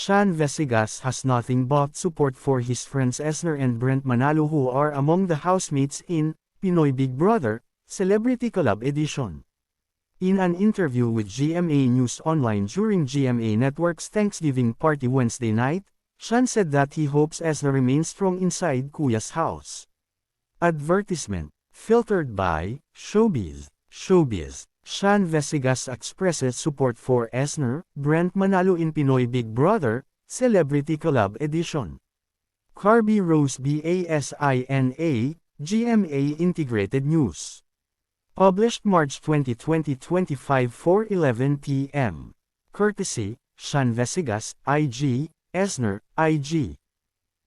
Sean Vesigas has nothing but support for his friends Esner and Brent Manalo, who are among the housemates in Pinoy Big Brother Celebrity Collab Edition. In an interview with GMA News Online during GMA Network's Thanksgiving party Wednesday night, Sean said that he hopes Esner remains strong inside Kuya's house. Advertisement. Filtered by Showbiz. Sean Vesigas expresses support for Esner, Brent Manalo in Pinoy Big Brother Celebrity Collab Edition. Carby Rose Basina, GMA Integrated News. Published March 20, 2025 4:11 p.m. Courtesy, Sean Vesigas, IG, Esner, IG.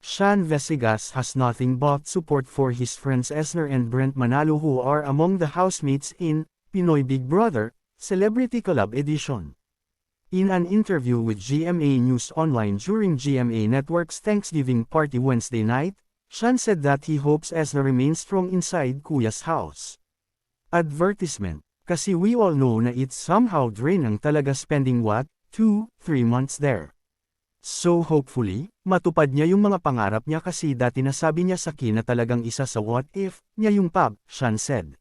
Sean Vesigas has nothing but support for his friends Esner and Brent Manalo, who are among the housemates in Pinoy Big Brother Celebrity Collab Edition. In an interview with GMA News Online during GMA Network's Thanksgiving party Wednesday night, Sean said that he hopes Esner remains strong inside Kuya's house. Advertisement. Kasi we all know na it's somehow draining talaga spending 2-3 months there. So hopefully, matupad niya yung mga pangarap niya, kasi dati nasabi niya sa akin na talagang isa sa what if niya yung pub, Sean said.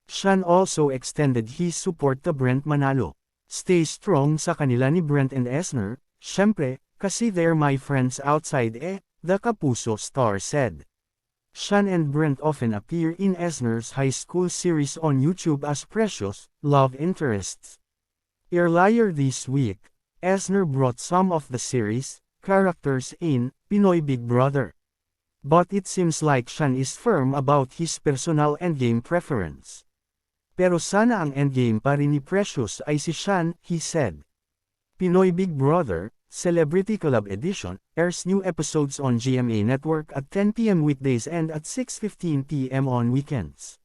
Sean also extended his support to Brent Manalo. Stay strong sa kanila ni Brent and Esner, syempre, kasi they're my friends outside the Kapuso star said. Sean and Brent often appear in Esner's high school series on YouTube as precious love interests. Earlier this week, Esner brought some of the series characters in Pinoy Big Brother. But it seems like Sean is firm about his personal endgame preference. Pero sana ang endgame pa rin ni Precious ay si Sean, he said. Pinoy Big Brother Celebrity Collab Edition airs new episodes on GMA Network at 10 p.m. weekdays and at 6:15 p.m. on weekends.